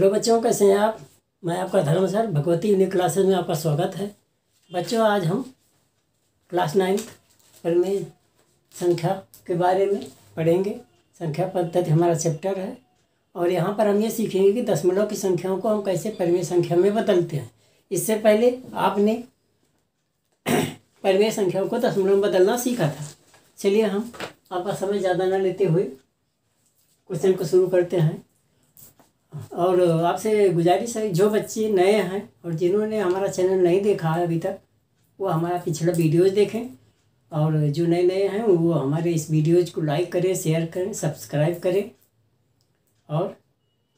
Hello बच्चों, कैसे हैं आप। मैं आपका धर्म सर भगवती यूनिक क्लासेस में आपका स्वागत है। बच्चों, आज हम क्लास 9 परिमेय संख्या के बारे में पढ़ेंगे। संख्या पद्धति हमारा चैप्टर है और यहाँ पर हम ये सीखेंगे कि दशमलव की संख्याओं को हम कैसे परिमेय संख्या में बदलते हैं। इससे पहले आपने परिमेय संख्याओं को दशमलव में बदलना सीखा था। चलिए हम आपका समय ज़्यादा न लेते हुए क्वेश्चन को शुरू करते हैं। और आपसे गुजारिश है, जो बच्चे नए हैं और जिन्होंने हमारा चैनल नहीं देखा है अभी तक, वो हमारा पिछला वीडियोज़ देखें। और जो नए नए हैं वो हमारे इस वीडियोज़ को लाइक करें, शेयर करें, सब्सक्राइब करें और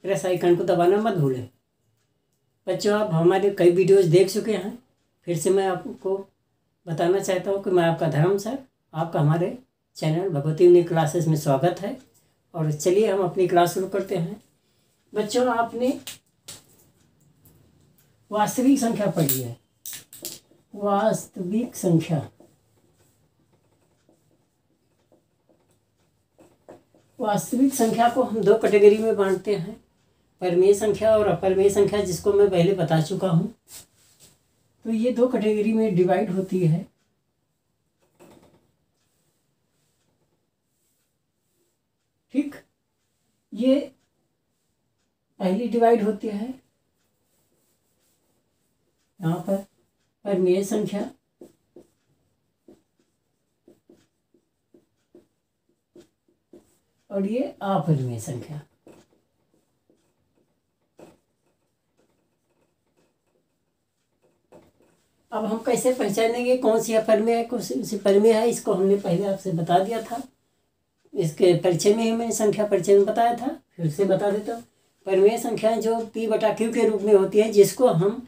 प्रेस आइकन को दबाना मत भूलें। बच्चों, आप हमारे कई वीडियोज़ देख चुके हैं। फिर से मैं आपको बताना चाहता हूँ कि मैं आपका धर्म सर, आपका हमारे चैनल भगवती यूनिक क्लासेस में स्वागत है। और चलिए हम अपनी क्लास शुरू करते हैं। बच्चों, आपने वास्तविक संख्या पढ़ी है। वास्तविक संख्या, वास्तविक संख्या को हम दो कैटेगरी में बांटते हैं, परिमेय संख्या और अपरिमेय संख्या, जिसको मैं पहले बता चुका हूँ। तो ये दो कैटेगरी में डिवाइड होती है। ठीक, ये पहली डिवाइड होती है यहाँ पर परिमेय संख्या, और ये अपरिमेय संख्या। अब हम कैसे पहचानेंगे कौन सी अपरिमेय है, कौन सी परिमेय है, इसको हमने पहले आपसे बता दिया था। इसके परिचय में ही मैंने संख्या परिचय में बताया था, फिर से बता देता हूँ। परिमेय संख्याएं जो P/Q के रूप में होती है, जिसको हम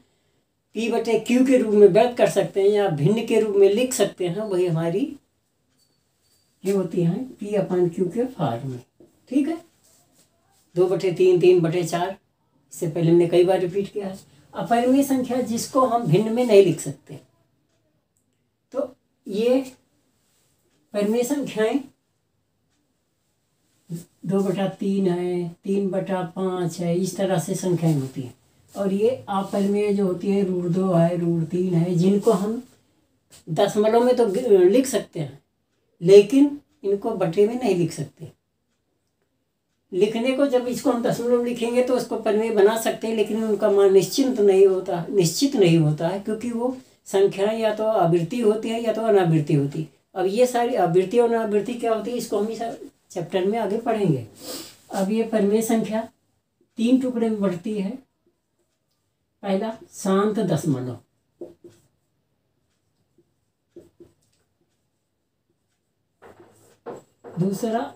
P/Q के रूप में व्यक्त कर सकते हैं या भिन्न के रूप में लिख सकते हैं, वही हमारी ये होती हैं P/Q के फॉर्म में। ठीक है, 2/3, 3/4, इससे पहले हमने कई बार रिपीट किया है। अपरिमेय संख्या जिसको हम भिन्न में नहीं लिख सकते, तो ये परिमेय संख्याएं 2/3 है, 3/5 है, इस तरह से संख्याएं होती हैं। और ये अपरिमेय जो होती है √2 है, √3 है, जिनको हम दशमलव में तो लिख सकते हैं, लेकिन इनको बटे में नहीं लिख सकते। लिखने को जब इसको हम दशमलव लिखेंगे तो उसको परिमेय बना सकते हैं, लेकिन उनका मान निश्चित नहीं होता है, क्योंकि वो संख्याएं या तो आवृत्ति होती है या तो अनावृत्ति होती है। अब ये सारी आवृत्ति और अनावृत्ति क्या होती है, इसको हम इस चैप्टर में आगे पढ़ेंगे। अब ये परिमेय संख्या 3 टुकड़े में बढ़ती है। पहला शांत दशमलव, दूसरा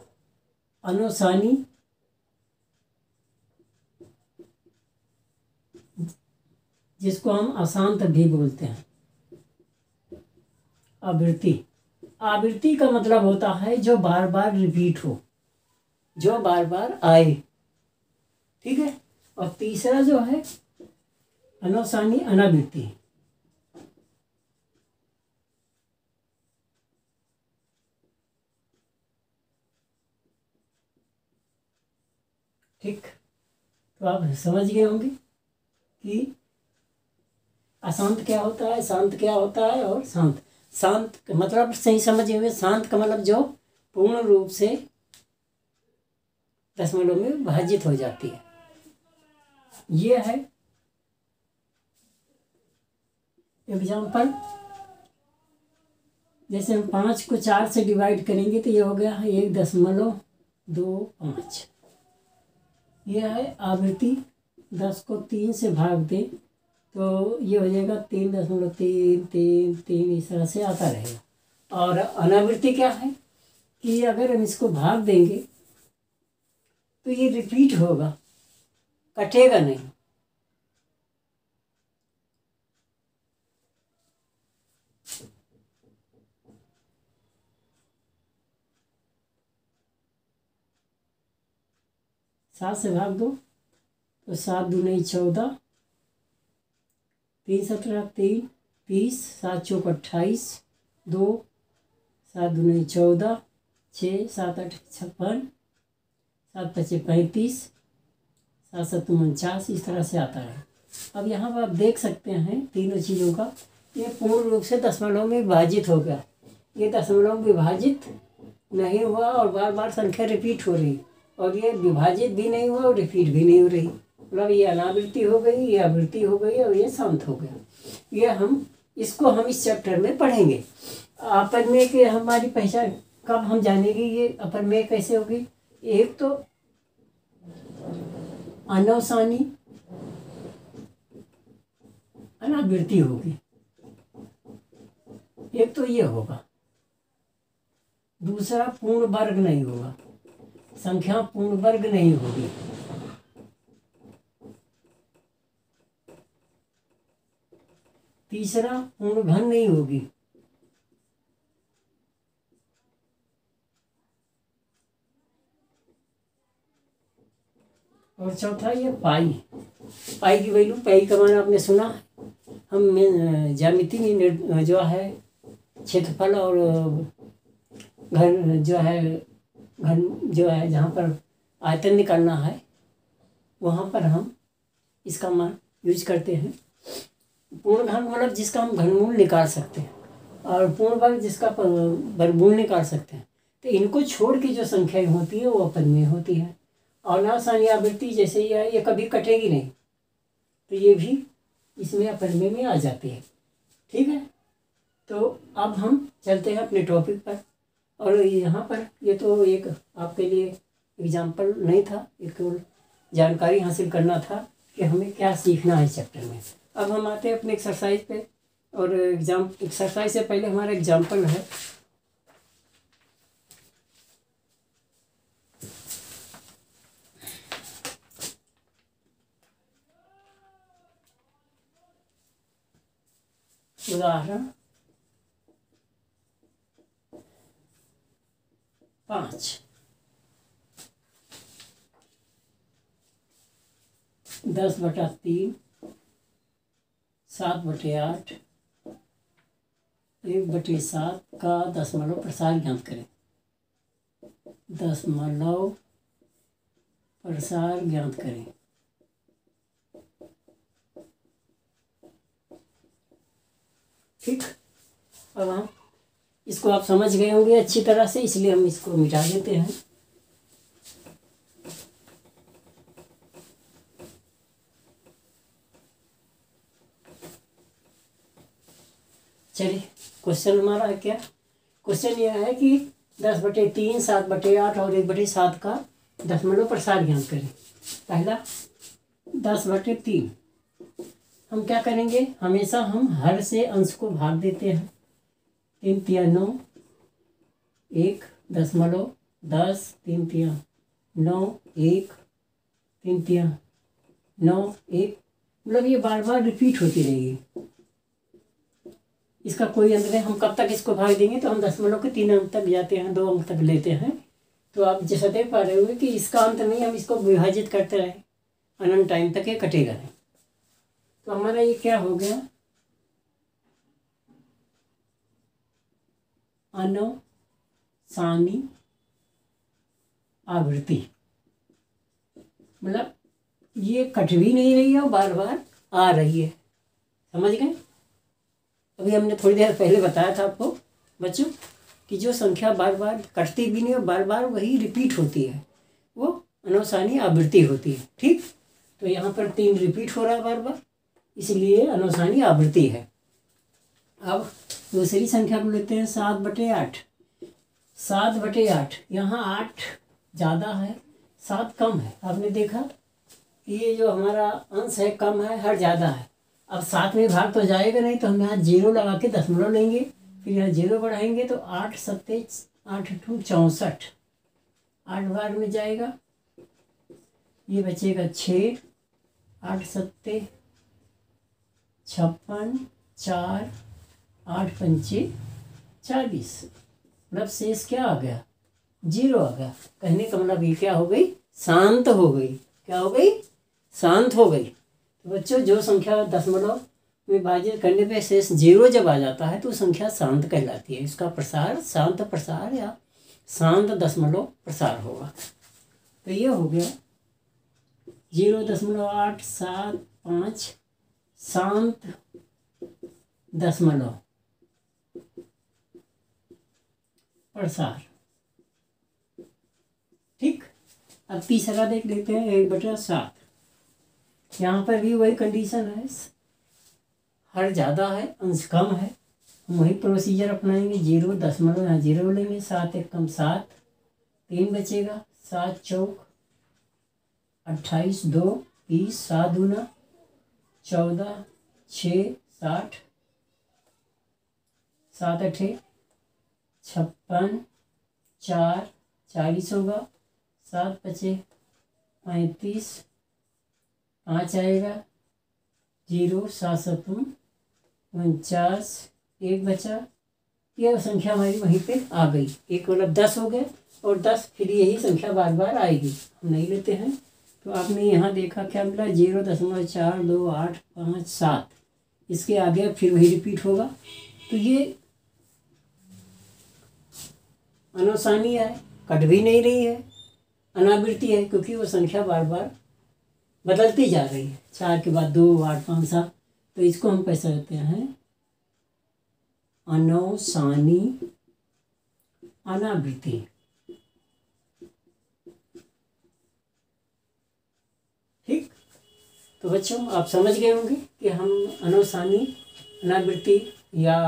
अनुसानी, जिसको हम अशांत भी बोलते हैं। आवृत्ति, आवृत्ति का मतलब होता है जो बार बार रिपीट हो, जो बार बार आए। ठीक है, और तीसरा जो है अनुसानी अनावृत्ति। ठीक, तो आप समझ गए होंगे कि अशांत क्या होता है, शांत क्या होता है और शांत। शांत का मतलब सही समझे हुए, शांत का मतलब जो पूर्ण रूप से दशमलव में विभाजित हो जाती है। ये है एग्जाम्पल। जैसे हम 5 को 4 से डिवाइड करेंगे तो ये हो गया 1.25। यह है आवृत्ति। 10 को 3 से भाग दें तो ये हो जाएगा 3.333, इस तरह से आता रहेगा। और अनावृत्ति क्या है कि अगर हम इसको भाग देंगे तो ये रिपीट होगा, कटेगा नहीं। सात से भाग दो तो 7 दूनी 14, 3 17 3 30, 7 चौक 28, 2 7 दूनी 14, 6 7 8 56, 7 5 35, 7 7 49, इस तरह से आता है। अब यहाँ पर आप देख सकते हैं तीनों चीज़ों का, ये पूर्ण रूप से दशमलव में विभाजित हो गया। ये दशमलव विभाजित नहीं हुआ और बार बार संख्या रिपीट हो रही, और ये विभाजित भी नहीं हुआ और रिपीट भी नहीं हो रही। मतलब ये अनावृत्ति हो गई, ये आवृत्ति हो गई और ये शांत हो गया। ये इसको हम इस चैप्टर में पढ़ेंगे। अपरमेय के हमारी पहचान कब हम जानेंगे, ये अपरमेय कैसे होगी। एक तो अनवसानी अनावृत्ति होगी, एक तो ये होगा। दूसरा पूर्ण वर्ग नहीं होगा, संख्या पूर्ण वर्ग नहीं होगी। तीसरा पूर्ण घन नहीं होगी। और चौथा ये पाई की वैल्यू, पाई का मान आपने सुना। हम ज्यामिति में जो है क्षेत्रफल और घन जो है जहाँ पर आयतन निकालना है वहाँ पर हम इसका मान यूज करते हैं। पूर्ण घन मतलब जिसका हम घनमूल निकाल सकते हैं, और पूर्ण वर्ग जिसका वर्गमूल निकाल सकते हैं। तो इनको छोड़ के जो संख्याएं होती है वो अपरमेय होती है। और अनावसानी आवृत्ति जैसे ही है, ये कभी कटेगी नहीं, तो ये भी इसमें अपरमेय में आ जाती है। ठीक है, तो अब हम चलते हैं अपने टॉपिक पर। और यहाँ पर ये तो एक आपके लिए एग्जाम्पल नहीं था, एक केवल जानकारी हासिल करना था कि हमें क्या सीखना है चैप्टर में। अब हम आते हैं अपने एक्सरसाइज पे, और एक्सरसाइज से पहले हमारा एग्जाम्पल है। उदाहरण 5, 10/3, 7/8, 1/7 का दशमलव प्रसार ज्ञात करें। दशमलव प्रसार ज्ञात करें। ठीक, अब हम इसको आप समझ गए होंगे अच्छी तरह से, इसलिए हम इसको मिटा देते हैं। चलिए, क्वेश्चन हमारा है क्या। क्वेश्चन यह है कि 10/3, 7/8 और 1/7 का दशमलव प्रसार ज्ञात करें। पहला 10/3, हम क्या करेंगे, हमेशा हम हर से अंश को भाग देते हैं। 3 तिया 9, 1 दशमलव 10, 3 तिया 9, 1, 3 तिया 9, 1, मतलब ये बार बार रिपीट होती रहेगी, इसका कोई अंत नहीं। हम कब तक इसको भाग देंगे, तो हम दशमलव के 3 अंक तक जाते हैं, 2 अंक तक लेते हैं। तो आप जैसा देख पा रहे होंगे कि इसका अंत नहीं, हम इसको विभाजित करते रहे अनंत टाइम तक, ये कटेगा नहीं। तो हमारा ये क्या हो गया, अनवसानी आवृत्ति, मतलब ये कट भी नहीं रही है और बार बार आ रही है। समझ गए। अभी हमने थोड़ी देर पहले बताया था आपको बच्चों कि जो संख्या बार बार कटती भी नहीं और बार बार वही रिपीट होती है, वो अनवसानी आवृत्ति होती है। ठीक, तो यहाँ पर 3 रिपीट हो रहा है बार बार, इसलिए अनवसानी आवृत्ति है। अब दूसरी संख्या को लेते हैं 7/8। 7/8, यहाँ 8 ज़्यादा है, 7 कम है। आपने देखा ये जो हमारा अंश है कम है, हर ज़्यादा है। अब 7 में भाग तो जाएगा नहीं, तो हम यहाँ 0 लगा के दशमलव लेंगे, फिर यहाँ 0 बढ़ाएंगे तो 8 7 8 64, 8 भाग में जाएगा, ये बचेगा 6, 8 7 56, 4, 8 5 40, मतलब शेष क्या आ गया, 0 आ गया। कहने का मतलब ये क्या हो गई, शांत हो गई। क्या हो गई, शांत हो गई। तो बच्चों जो संख्या दशमलव में विभाजित करने पे शेष 0 जब आ जाता है तो संख्या शांत कहलाती है। इसका प्रसार शांत प्रसार या शांत दशमलव प्रसार होगा। तो ये हो गया 0.875 शांत दशमलव प्रसार। ठीक, अब तीसरा देख लेते हैं 1/7। यहाँ पर भी वही कंडीशन है, हर ज़्यादा है अंश कम है, वही प्रोसीजर अपनाएंगे। 0 दशमलव यहाँ 0 लेंगे, 7 एकम 7, 3 बचेगा, 7 चौक 28, 2 30, 7 दूना 14, 6 60, 7 8 56, 4 40 होगा, 7 बचे 35, 5 आएगा, 0 7 7 49, 1 बचा। यह संख्या हमारी वहीं पे आ गई। एक मतलब 10 हो गए और 10 फिर यही संख्या बार बार आएगी, हम नहीं लेते हैं। तो आपने यहाँ देखा क्या मिला, 0.428557। इसके आगे फिर वही रिपीट होगा। तो ये अनुसानी है, कट भी नहीं रही है, अनावृत्ति है, क्योंकि वो संख्या बार बार बदलती जा रही है। 4 के बाद 2, 8, 5, 7। तो इसको हम कैसे कहते हैं, अनुसानी अनावृत्ति। ठीक, तो बच्चों आप समझ गए होंगे कि हम अनुसानी अनावृत्ति या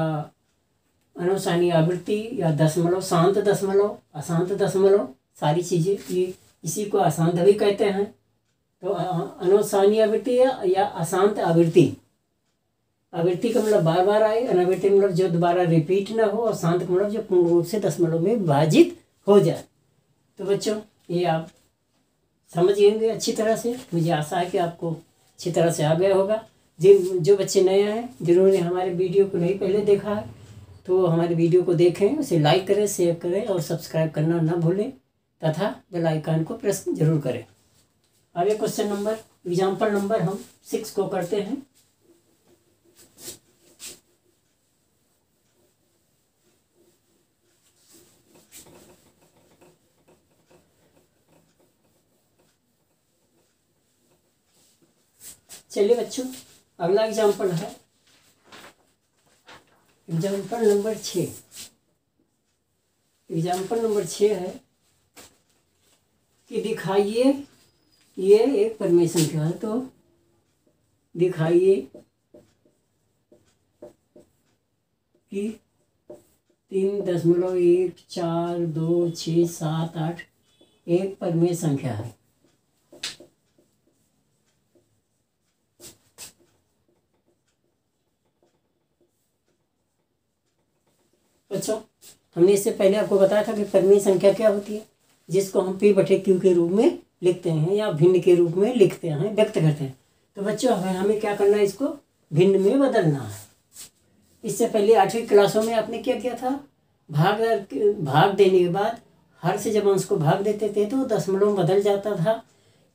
अनुसानी आवृत्ति या दशमलव, शांत दशमलव, अशांत दशमलव, सारी चीज़ें ये इसी को अशांत भी कहते हैं। तो अनुसानी आवृत्ति या अशांत आवृत्ति, आवृत्ति का मतलब बार बार आए, अनावृत्ति मतलब जो दोबारा रिपीट ना हो, और शांत मतलब जो पूर्ण रूप से दशमलव में विभाजित हो जाए। तो बच्चों ये आप समझ गए अच्छी तरह से, मुझे आशा है कि आपको अच्छी तरह से आ गया होगा। जो बच्चे नए हैं, जिन्होंने हमारे वीडियो को नहीं पहले देखा है, तो हमारे वीडियो को देखें, उसे लाइक करें, शेयर करें और सब्सक्राइब करना ना भूलें, तथा बेल आइकन को प्रेस जरूर करें। आगे क्वेश्चन नंबर, एग्जाम्पल नंबर हम 6 को करते हैं। चलिए बच्चों, अगला एग्जाम्पल है एग्जाम्पल नंबर 6। एग्जाम्पल नंबर 6 है कि दिखाइए, ये एक परिमेय संख्या है, तो दिखाइए कि 3.14267 एक परिमेय संख्या है। बच्चों हमने इससे पहले आपको बताया था कि परिमेय संख्या क्या होती है, जिसको हम P/Q के रूप में लिखते हैं या भिन्न के रूप में लिखते हैं, व्यक्त करते हैं। तो बच्चों हमें क्या करना है, इसको भिन्न में बदलना है। इससे पहले 8वीं क्लासों में आपने क्या किया था, भाग देने के बाद हर से जब अंश को भाग देते थे तो दशमलव बदल जाता था,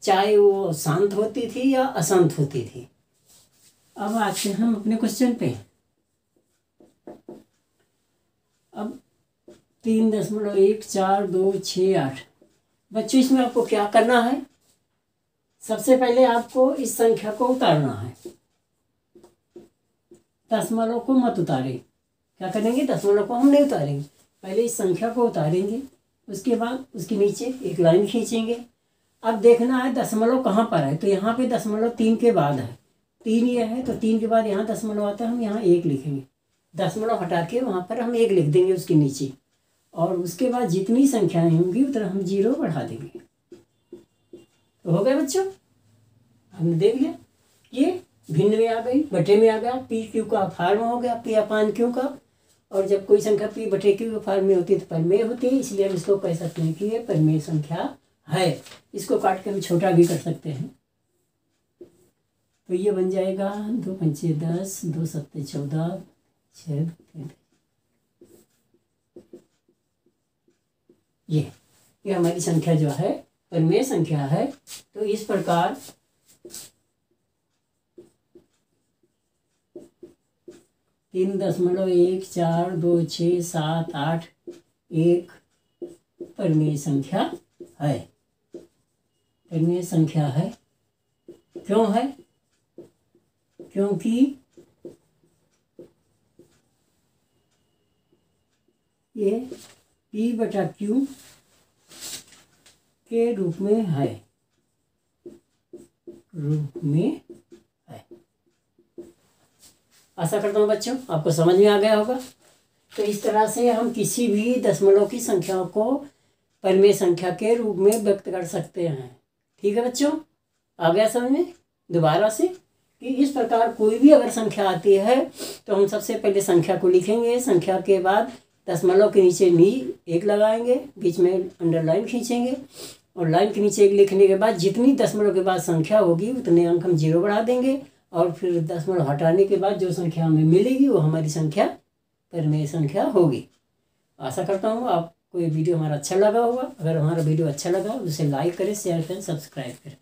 चाहे वो शांत होती थी या अशांत होती थी। अब आते हैं हम अपने क्वेश्चन पे। अब 3.14268। बच्चों इसमें आपको क्या करना है, सबसे पहले आपको इस संख्या को उतारना है, दशमलव को मत उतारें। क्या करेंगे, दशमलव को हम नहीं उतारेंगे, पहले इस संख्या को उतारेंगे, उसके बाद उसके नीचे एक लाइन खींचेंगे। अब देखना है दशमलव कहाँ पर है, तो यहाँ पे दशमलव 3 के बाद है, 3 ये है, तो 3 के बाद यहाँ दशमलव आता है, हम यहाँ 1 लिखेंगे, दशमलव हटा के वहाँ पर हम 1 लिख देंगे उसके नीचे, और उसके बाद जितनी संख्याएं होंगी उतना हम 0 बढ़ा देंगे। तो हो गया बच्चों, हमने देख लिया ये भिन्न में आ गई, बटे में आ गया, P/Q का फॉर्म हो गया P/Q का। और जब कोई संख्या P/Q के फॉर्म में होती है तो परिमेय होती है, इसलिए हम इसको कह सकते हैं कि ये परिमेय संख्या है। इसको काट के हम छोटा भी कर सकते हैं। तो ये बन जाएगा 2 पंचे 10, 2 सत्ते 14, 6 ये हमारी संख्या जो है परिमेय संख्या है। तो इस प्रकार 3.14267 एक परिमेय संख्या है, परिमेय संख्या है। क्यों है? क्योंकि ये P/Q के रूप में है, आशा करता हूँ बच्चों आपको समझ में आ गया होगा। तो इस तरह से हम किसी भी दशमलव की संख्या को परिमेय संख्या के रूप में व्यक्त कर सकते हैं। ठीक है बच्चों, आ गया समझ में? दोबारा से कि इस प्रकार कोई भी अगर संख्या आती है तो हम सबसे पहले संख्या को लिखेंगे, संख्या के बाद दशमलव के नीचे एक लगाएंगे, बीच में अंडरलाइन खींचेंगे और लाइन के नीचे एक लिखने के बाद जितनी दशमलव के बाद संख्या होगी उतने अंक हम 0 बढ़ा देंगे और फिर दशमलव हटाने के बाद जो संख्या हमें मिलेगी वो हमारी संख्या परिमेय संख्या होगी। आशा करता हूँ आपको ये वीडियो हमारा अच्छा लगा होगा। अगर हमारा वीडियो अच्छा लगा तो उसे लाइक करें, शेयर करें, सब्सक्राइब करें।